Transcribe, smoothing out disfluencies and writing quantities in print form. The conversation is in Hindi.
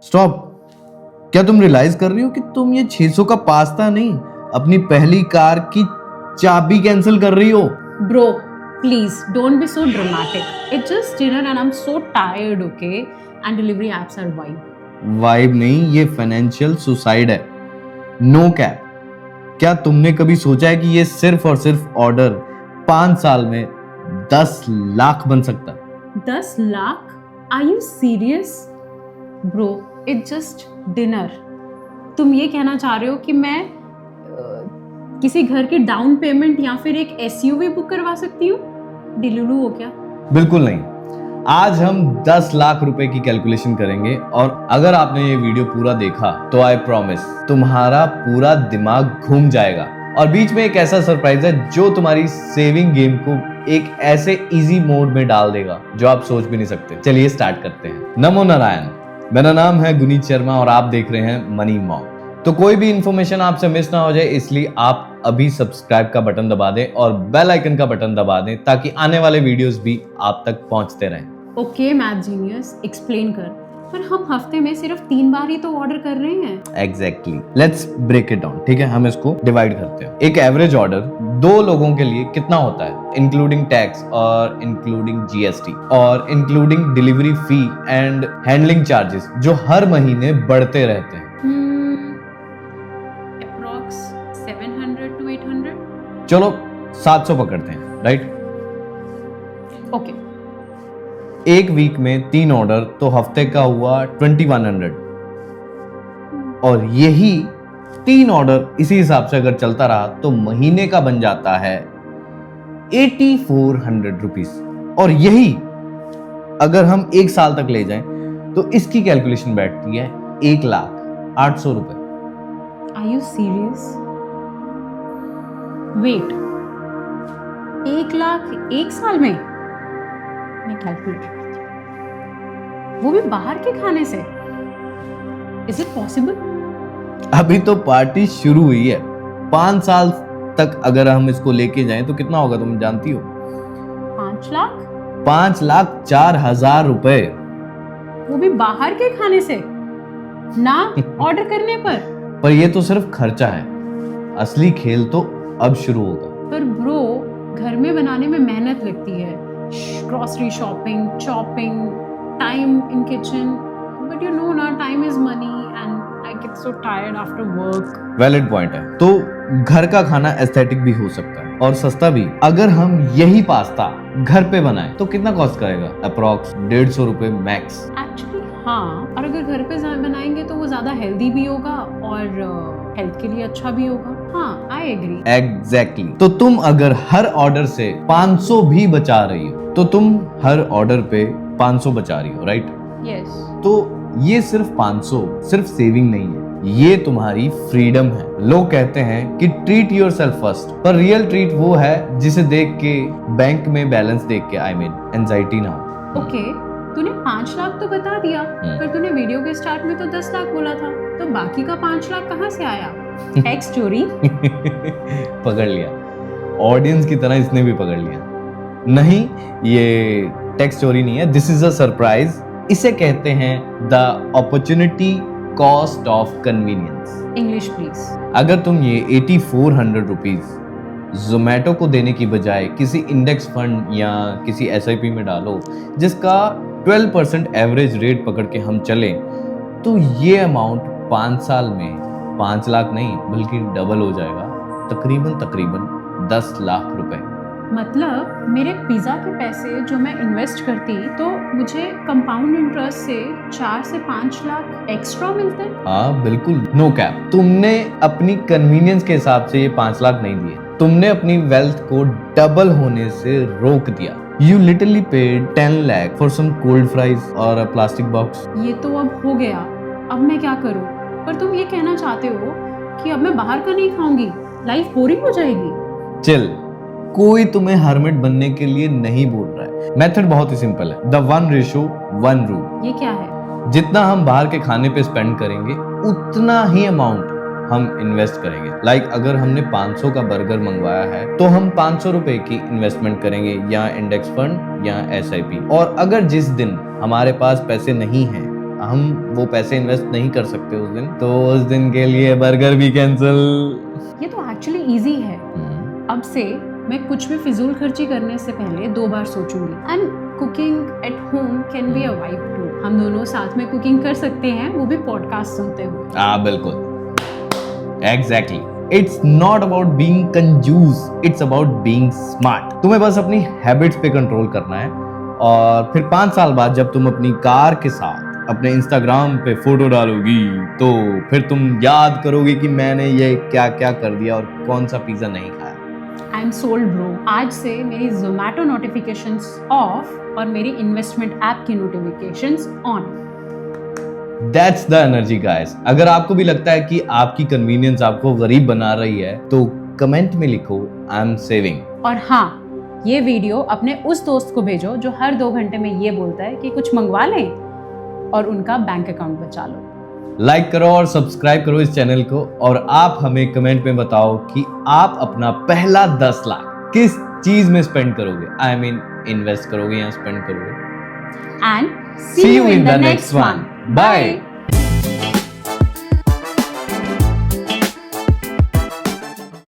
स्टॉप। क्या तुम रियलाइज कर रही हो कि तुम ये 600 का पास्ता नहीं, अपनी पहली कार की चाबी कैंसिल कर रही हो? Bro, please don't be so dramatic. It's just dinner and I'm so tired, okay? And delivery apps are vibe. Vibe नहीं, ये फाइनेंशियल सुसाइड है। No cap. क्या तुमने कभी सोचा है कि ये सिर्फ और सिर्फ ऑर्डर 5 साल में 10 लाख बन सकता है? 10 lakh? Are you serious? Bro, it's just dinner. तुम ये कहना चाह रहे हो कि मैं किसी घर की डाउन पेमेंट या फिर एक एसयूवी बुक करवा सकती हूँ? डिलुलू हो क्या? बिल्कुल नहीं। आज हम 10 लाख रुपए की कैलकुलेशन करेंगे और अगर आपने ये वीडियो पूरा देखा तो आई प्रॉमिस तुम्हारा पूरा दिमाग घूम जाएगा और बीच में एक ऐसा सरप्राइज है जो तुम्हारी सेविंग गेम को एक ऐसे इजी मोड में डाल देगा जो आप सोच भी नहीं सकते। चलिए स्टार्ट करते हैं। नमो नारायण, मेरा नाम है गुनीत शर्मा और आप देख रहे हैं मनी मॉम। तो कोई भी इंफॉर्मेशन आपसे मिस ना हो जाए इसलिए आप अभी सब्सक्राइब का बटन दबा दें और बेल आइकन का बटन दबा दें ताकि आने वाले वीडियोस भी आप तक पहुंचते रहें। ओके मैथ जीनियस, एक्सप्लेन कर। पर हम हफ्ते में सिर्फ 3 बार ही तो ऑर्डर कर रहे हैं। Exactly, let's break it down. ठीक है, हम इसको डिवाइड करते हैं। एक एवरेज ऑर्डर 2 लोगों के लिए कितना होता है, इंक्लूडिंग टैक्स और इंक्लूडिंग जीएसटी और including delivery fee and handling charges जो हर महीने बढ़ते रहते हैं? Approx 700 to 800। चलो 700 पकड़ते हैं, राइट? ओके। एक वीक में 3 ऑर्डर तो हफ्ते का हुआ 2100 और यही 3 ऑर्डर इसी हिसाब से अगर चलता रहा तो महीने का बन जाता है 8400 रुपीस। और यही अगर हम 1 साल तक ले जाएं तो इसकी कैलकुलेशन बैठती है 1,08,000 रुपए। Are you serious? Wait, 1 lakh 1 साल में? मैं कैलकुलेट करती हूँ। वो भी बाहर के खाने से? Is it possible? अभी तो पार्टी शुरू हुई है। 5 साल तक अगर हम इसको लेके जाएं तो कितना होगा तुम जानती हो? 5 लाख? 5,04,000 रुपए। वो भी बाहर के खाने से ना ऑर्डर करने पर ये तो सिर्फ खर्चा है, असली खेल तो अब शुरू होगा। पर ब्रो, घर में बनाने में मेहनत लगती है, grocery shopping, chopping, time in kitchen, but you know ना, time is money and I get so tired after work. Valid point है। तो घर का खाना एस्थेटिक भी हो सकता है और सस्ता भी। अगर हम यही पास्ता घर पे बनाएं तो कितना कॉस्ट करेगा? अप्रॉक्स 150 रुपए मैक्स। एक्चुअली हाँ, और अगर घर पे बनाएंगे तो वो ज्यादा हेल्दी भी होगा और हेल्थ के लिए अच्छा भी होगा। हाँ, आई एग्री। एग्जैक्टली। तो तुम अगर हर ऑर्डर से 500 भी बचा रही हो तो तुम हर ऑर्डर पे 500 बचा रही हो, राइट? यस। तो ये सिर्फ 500 सिर्फ सेविंग नहीं है, ये तुम्हारी फ्रीडम है। लोग कहते हैं कि ट्रीट योरसेल्फ फर्स्ट, पर रियल ट्रीट वो है जिसे देख के बैंक में बैलेंस देख के एंजाइटी ना हो। ओके, तूने 5 लाख तो बता दिया, पर तूने वीडियो के स्टार्ट में तो 10 लाख बोला था, तो बाकी का 5 लाख कहाँ से आया? टैक्स चोरी? पकड़ लिया, ऑडियंस की तरह इसने भी पकड़ लिया। नहीं, ये टैक्स चोरी नहीं है, दिस इज अ सरप्राइज। इसे कहते हैं the opportunity cost of convenience. English please. अगर तुम ये 8400 रुपीज जोमेटो को देने की बजाय किसी इंडेक्स फंड या किसी एसआईपी में डालो जिसका 12% एवरेज रेट पकड़ के हम चलें तो ये अमाउंट 5 साल में 5 लाख नहीं बल्कि डबल हो जाएगा, तकरीबन 10 लाख रुपए। मतलब मेरे पिज्जा के पैसे जो मैं इन्वेस्ट करती तो मुझे कंपाउंड इंटरेस्ट से 4 से 5 लाख एक्स्ट्रा मिलते हैं। हाँ बिल्कुल, नो कैप। तुमने अपनी कन्वीनियंस के हिसाब से ये 5 लाख नहीं दिए, तुमने अपनी वेल्थ को डबल होने से रोक दिया। You literally paid 10 lakh for some cold fries और a plastic box. ये तो अब हो गया, अब मैं क्या करूं? पर तुम ये कहना चाहते हो कि अब मैं बाहर का नहीं खाऊंगी, लाइफ बोरिंग हो जाएगी? चिल, कोई तुम्हें हर्मिट बनने के लिए नहीं बोल रहा है। मेथड बहुत ही सिंपल है, the 1:1 रूल। ये क्या है? जितना हम बाहर के खाने पे स्पेंड करेंगे उतना ही अमाउंट हम इन्वेस्ट करेंगे। लाइक अगर हमने 500 का बर्गर मंगवाया है तो हम 500 रुपए की इन्वेस्टमेंट करेंगे या इंडेक्स फंड या एसआईपी। और अगर जिस दिन हमारे पास पैसे नहीं हैं, हम वो पैसे इन्वेस्ट नहीं कर सकते उस दिन, तो उस दिन के लिए बर्गर भी कैंसिल। ये तो एक्चुअली इजी है। अब से मैं कुछ भी फिजूल खर्ची करने से पहले 2 बार सोचूंगी। And cooking at home can be a vibe too. हम दोनों साथ में कुकिंग कर सकते हैं, वो भी पॉडकास्ट सुनते हुए। हाँ बिल्कुल, exactly. It's not about being कंजूस, इट्स अबाउट बीइंग स्मार्ट। तुम्हें बस अपनी हैबिट्स पे कंट्रोल करना है, और फिर 5 साल बाद जब तुम अपनी कार के साथ अपने इंस्टाग्राम पे फोटो डालोगी, तो फिर तुम याद करोगे कि मैंने ये क्या क्या कर दिया और कौन सा पिज्जा नहीं खाया। I am sold bro. आज से मेरी जोमेटो नोटिफिकेशंस ऑफ और मेरी इन्वेस्टमेंट ऐप की notifications on. That's the energy guys। अगर आपको भी लगता है कि आपकी कन्वीनियंस आपको गरीब बना रही है, तो कमेंट में लिखो आई एम सेविंग। और हाँ, ये वीडियो अपने उस दोस्त को भेजो जो हर 2 घंटे में ये बोलता है कि कुछ मंगवा लें, और उनका बैंक अकाउंट बचा लो। लाइक करो और सब्सक्राइब करो इस चैनल को, और आप हमें कमेंट में बताओ कि आप अपना पहला 10 लाख किस चीज में स्पेंड करोगे। आई मीन इन्वेस्ट करोगे या स्पेंड करोगे। And See you in the next one. Bye.